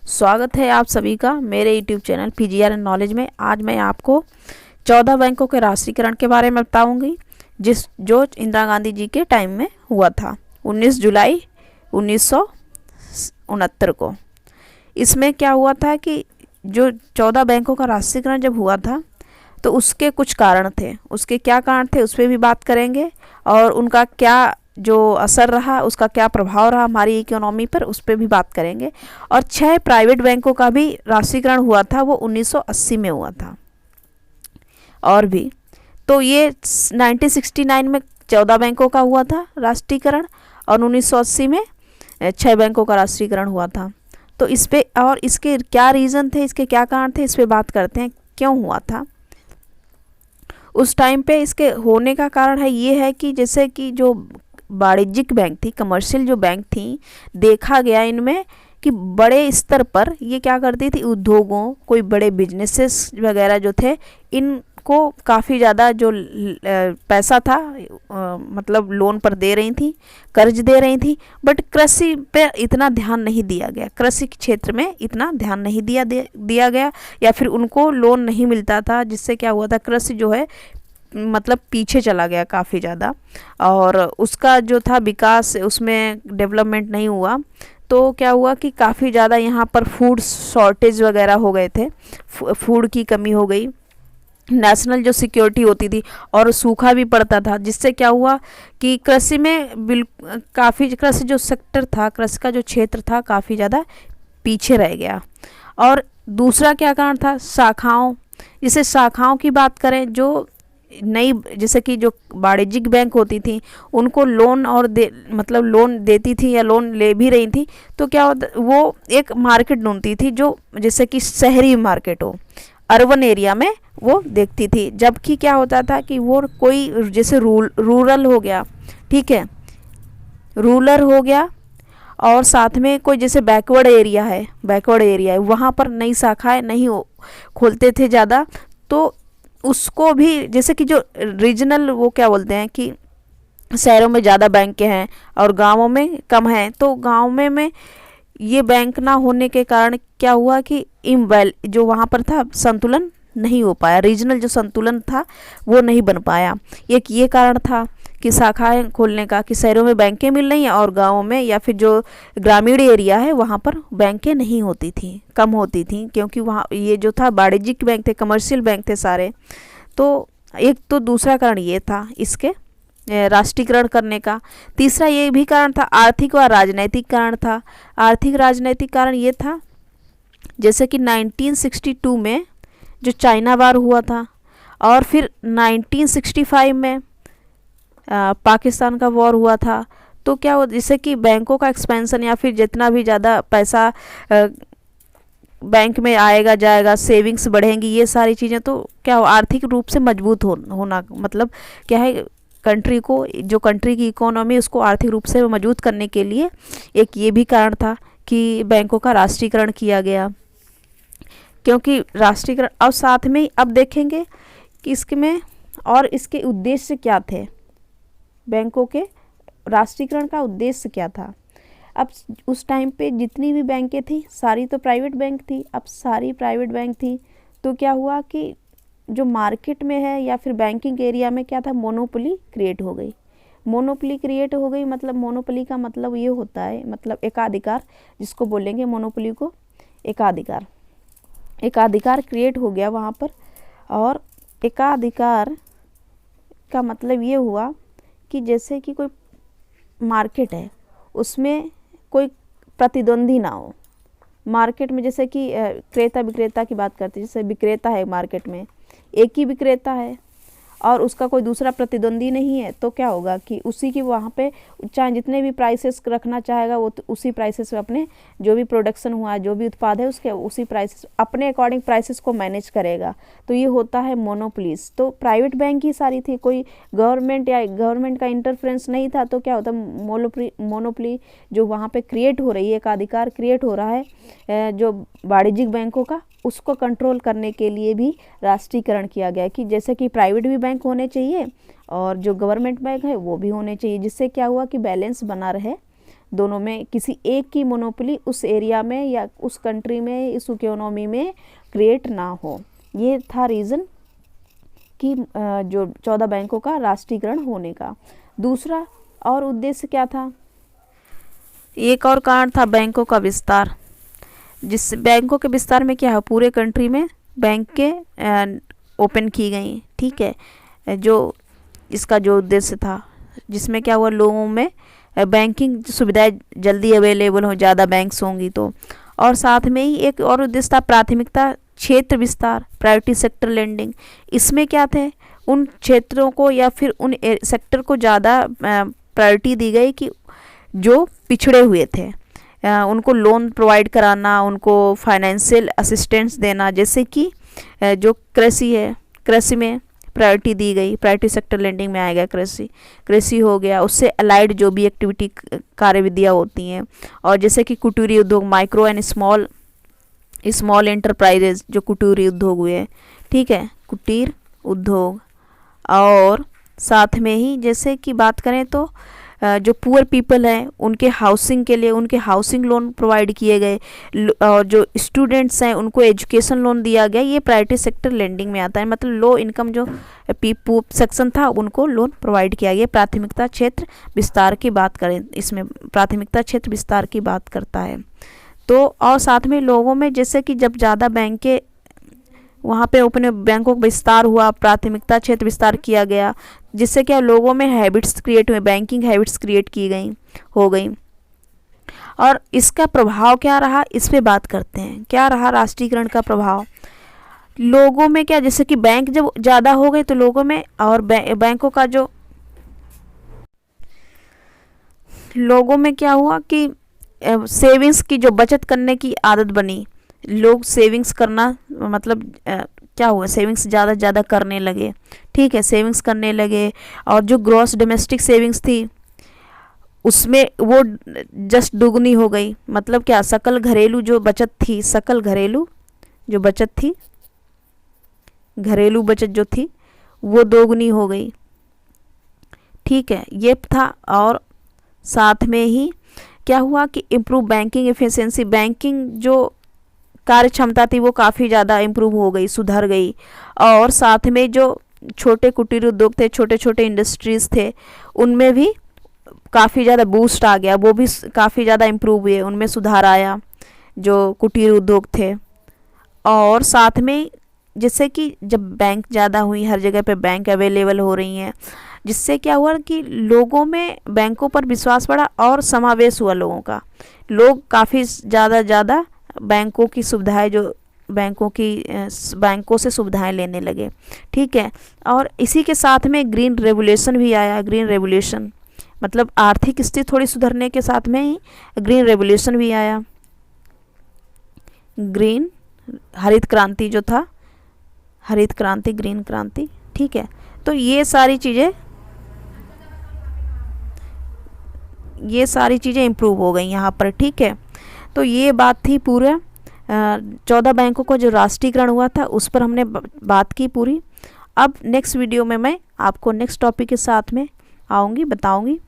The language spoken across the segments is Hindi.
स्वागत है आप सभी का मेरे YouTube channel PGR and knowledge में। आज मैं आपको 14 बैंकों के राष्ट्रीयकरण के बारे में बताऊंगी जो इंदिरा गांधी जी के टाइम में हुआ था 19 जुलाई 1969 को। इसमें क्या हुआ था कि जो 14 बैंकों का राष्ट्रीयकरण जब हुआ था तो उसके कुछ कारण थे, उसके क्या कारण थे उस पर भी बात करेंगे और उनका क्या जो असर रहा, उसका क्या प्रभाव रहा हमारी इकोनॉमी पर, उस पर भी बात करेंगे। और 6 प्राइवेट बैंकों का भी राष्ट्रीयकरण हुआ था, वो 1980 में हुआ था। और भी तो ये 1969 में 14 बैंकों का हुआ था राष्ट्रीयकरण और 1980 में 6 बैंकों का राष्ट्रीयकरण हुआ था। तो इस पे और इसके क्या रीज़न थे, इसके क्या कारण थे, इस पर बात करते हैं क्यों हुआ था उस टाइम पे। इसके होने का कारण है ये है कि जैसे कि जो वाणिज्यिक बैंक थी, कमर्शियल जो बैंक थी, देखा गया इनमें कि बड़े स्तर पर ये क्या करती थी, उद्योगों, कोई बड़े बिजनेसेस वगैरह जो थे, इनको काफ़ी ज़्यादा जो पैसा था मतलब लोन पर दे रही थी, कर्ज दे रही थी। बट कृषि पे इतना ध्यान नहीं दिया गया, कृषि क्षेत्र में इतना ध्यान नहीं दिया गया या फिर उनको लोन नहीं मिलता था, जिससे क्या हुआ था, कृषि जो है मतलब पीछे चला गया काफ़ी ज़्यादा और उसका जो था विकास, उसमें डेवलपमेंट नहीं हुआ। तो क्या हुआ कि काफ़ी ज़्यादा यहाँ पर फूड शॉर्टेज वगैरह हो गए थे, फूड की कमी हो गई, नेशनल जो सिक्योरिटी होती थी, और सूखा भी पड़ता था, जिससे क्या हुआ कि कृषि में काफ़ी कृषि जो सेक्टर था, कृषि का जो क्षेत्र था, काफ़ी ज़्यादा पीछे रह गया। और दूसरा क्या कारण था, शाखाओं, जैसे शाखाओं की बात करें, जो नई जैसे कि जो वाणिज्यिक बैंक होती थी उनको लोन और मतलब लोन देती थी या लोन ले भी रही थी, तो क्या होता, वो एक मार्केट ढूंढती थी जो जैसे कि शहरी मार्केट हो, अर्बन एरिया में वो देखती थी। जबकि क्या होता था कि वो कोई जैसे रूरल हो गया, ठीक है, रूरल हो गया, और साथ में कोई जैसे बैकवर्ड एरिया है, वहाँ पर नई शाखाएं नहीं खोलते थे ज़्यादा। तो उसको भी जैसे कि जो रीजनल, वो क्या बोलते हैं कि शहरों में ज़्यादा बैंकें हैं और गांवों में कम हैं, तो गांव में ये बैंक ना होने के कारण क्या हुआ कि जो वहाँ पर था संतुलन नहीं हो पाया, रीजनल जो संतुलन था वो नहीं बन पाया। एक ये कारण था कि शाखाएं खोलने का, कि शहरों में बैंकें मिल रही हैं और गाँवों में या फिर जो ग्रामीण एरिया है वहाँ पर बैंकें नहीं होती थी, कम होती थी, क्योंकि वहाँ ये जो था वाणिज्यिक बैंक थे, कमर्शियल बैंक थे सारे। तो एक तो दूसरा कारण ये था इसके राष्ट्रीयकरण करने का। तीसरा ये भी कारण था, आर्थिक व राजनैतिक कारण था। आर्थिक राजनैतिक कारण ये था जैसे कि 1962 में जो चाइना वार हुआ था, और फिर 1965 में पाकिस्तान का वॉर हुआ था। तो क्या हो, जैसे कि बैंकों का एक्सपेंशन या फिर जितना भी ज़्यादा पैसा बैंक में आएगा जाएगा, सेविंग्स बढ़ेंगी, ये सारी चीज़ें, तो क्या हो, आर्थिक रूप से मजबूत होना मतलब क्या है, कंट्री को, जो कंट्री की इकोनॉमी, उसको आर्थिक रूप से मजबूत करने के लिए एक ये भी कारण था कि बैंकों का राष्ट्रीयकरण किया गया। क्योंकि राष्ट्रीयकरण, और साथ में अब देखेंगे कि इसमें और इसके उद्देश्य क्या थे, बैंकों के राष्ट्रीयकरण का उद्देश्य क्या था। अब उस टाइम पे जितनी भी बैंकें थी सारी तो प्राइवेट बैंक थी। अब सारी प्राइवेट बैंक थी तो क्या हुआ कि जो मार्केट में है या फिर बैंकिंग एरिया में क्या था, मोनोपोली क्रिएट हो गई। मोनोपोली क्रिएट हो गई मतलब मोनोपोली का मतलब ये होता है, मतलब एकाधिकार, जिसको बोलेंगे मोनोपोली को एकाधिकार। एकाधिकार क्रिएट हो गया वहाँ पर, और एकाधिकार का मतलब ये हुआ कि जैसे कि कोई मार्केट है, उसमें कोई प्रतिद्वंदी ना हो। मार्केट में जैसे कि क्रेता विक्रेता की बात करते हैं, जैसे विक्रेता है मार्केट में, एक ही विक्रेता है और उसका कोई दूसरा प्रतिद्वंदी नहीं है, तो क्या होगा कि उसी की वहाँ पे चाहे जितने भी प्राइसेस रखना चाहेगा वो तो उसी प्राइसेस में अपने जो भी प्रोडक्शन हुआ है, जो भी उत्पाद है, उसके उसी प्राइसेस, अपने अकॉर्डिंग प्राइसेस को मैनेज करेगा। तो ये होता है मोनोपोलीज। तो प्राइवेट बैंक ही सारी थी, कोई गवर्नमेंट या गवर्नमेंट का इंटरफेरेंस नहीं था। तो क्या होता, मोनोपोली जो वहाँ पर क्रिएट हो रही है, एक अधिकार क्रिएट हो रहा है जो वाणिज्यिक बैंकों का, उसको कंट्रोल करने के लिए भी राष्ट्रीयकरण किया गया कि जैसे कि प्राइवेट भी बैंक होने चाहिए और जो गवर्नमेंट बैंक है वो भी होने चाहिए, जिससे क्या हुआ कि बैलेंस बना रहे दोनों में किसी एक की मोनोपोली उस एरिया में या उस कंट्री में, इस इकोनॉमी में क्रिएट ना हो। ये था रीज़न कि जो 14 बैंकों का राष्ट्रीयकरण होने का। दूसरा और उद्देश्य क्या था? एक और कारण था बैंकों का विस्तार। जिस बैंकों के विस्तार में क्या है, पूरे कंट्री में बैंक के ओपन की गई, ठीक है, जो इसका जो उद्देश्य था, जिसमें क्या हुआ, लोगों में बैंकिंग सुविधाएं जल्दी अवेलेबल हो, ज़्यादा बैंक्स होंगी तो। और साथ में ही एक और उद्देश्य था प्राथमिकता क्षेत्र विस्तार, प्रायोरिटी सेक्टर लेंडिंग। इसमें क्या थे, उन क्षेत्रों को या फिर उन सेक्टर को ज़्यादा प्रायोरिटी दी गई कि जो पिछड़े हुए थे, उनको लोन प्रोवाइड कराना, उनको फाइनेंशियल असिस्टेंस देना। जैसे कि जो कृषि है, कृषि में प्रायोरिटी दी गई, प्रायोरिटी सेक्टर लेंडिंग में आएगा कृषि हो गया, उससे अलाइड जो भी एक्टिविटी कार्यविधियाँ होती हैं। और जैसे कि कुटीर उद्योग, माइक्रो एंड स्मॉल एंटरप्राइजेज, जो कुटीर उद्योग हुए, ठीक है, कुटीर उद्योग। और साथ में ही जैसे कि बात करें तो जो पुअर पीपल हैं उनके हाउसिंग के लिए उनके हाउसिंग लोन प्रोवाइड किए गए, और जो स्टूडेंट्स हैं उनको एजुकेशन लोन दिया गया। ये प्रायोरिटी सेक्टर लेंडिंग में आता है, मतलब लो इनकम जो सेक्शन था उनको लोन प्रोवाइड किया गया। प्राथमिकता क्षेत्र विस्तार की बात करें, इसमें प्राथमिकता क्षेत्र विस्तार की बात करता है। तो और साथ में लोगों में जैसे कि जब ज़्यादा बैंकें वहाँ पे अपने बैंकों का विस्तार हुआ, प्राथमिकता क्षेत्र विस्तार किया गया, जिससे क्या लोगों में हैबिट्स क्रिएट हुए, बैंकिंग हैबिट्स क्रिएट की गई हो गई। और इसका प्रभाव क्या रहा, इस पे बात करते हैं। क्या रहा राष्ट्रीयकरण का प्रभाव लोगों में? क्या, जैसे कि बैंक जब ज़्यादा हो गए तो लोगों में, और बैंकों का जो लोगों में क्या हुआ कि सेविंग्स की जो बचत करने की आदत बनी, लोग सेविंग्स करना, मतलब क्या हुआ, सेविंग्स ज़्यादा करने लगे, ठीक है, सेविंग्स करने लगे। और जो ग्रॉस डोमेस्टिक सेविंग्स थी उसमें वो जस्ट दुगनी हो गई, मतलब क्या, सकल घरेलू जो बचत थी, सकल घरेलू जो बचत थी, घरेलू बचत जो थी वो दोगुनी हो गई, ठीक है, ये था। और साथ में ही क्या हुआ कि इम्प्रूव बैंकिंग एफिशिएंसी, बैंकिंग जो कार्य क्षमता थी वो काफ़ी ज़्यादा इम्प्रूव हो गई, सुधर गई। और साथ में जो छोटे कुटीर उद्योग थे, छोटे छोटे इंडस्ट्रीज़ थे, उनमें भी काफ़ी ज़्यादा बूस्ट आ गया, वो भी काफ़ी ज़्यादा इम्प्रूव हुए, उनमें सुधार आया जो कुटीर उद्योग थे। और साथ में जैसे कि जब बैंक ज़्यादा हुई, हर जगह पे बैंक अवेलेबल हो रही हैं, जिससे क्या हुआ कि लोगों में बैंकों पर विश्वास बढ़ा और समावेश हुआ लोगों का। लोग काफ़ी ज़्यादा बैंकों की सुविधाएं, जो बैंकों से सुविधाएं लेने लगे, ठीक है। और इसी के साथ में ग्रीन रेवोल्यूशन भी आया। ग्रीन रेवोल्यूशन मतलब आर्थिक स्थिति थोड़ी सुधरने के साथ में ही ग्रीन रेवोल्यूशन भी आया। ग्रीन हरित क्रांति जो था, हरित क्रांति, ग्रीन क्रांति, ठीक है। तो ये सारी चीज़ें इम्प्रूव हो गई यहाँ पर, ठीक है। तो ये बात थी पूरे 14 बैंकों का जो राष्ट्रीयकरण हुआ था उस पर हमने बात की पूरी। अब नेक्स्ट वीडियो में मैं आपको नेक्स्ट टॉपिक के साथ में आऊँगी, बताऊँगी।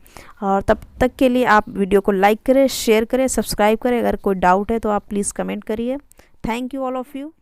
और तब तक के लिए आप वीडियो को लाइक करें, शेयर करें, सब्सक्राइब करें। अगर कोई डाउट है तो आप प्लीज़ कमेंट करिए। Thank you all of you.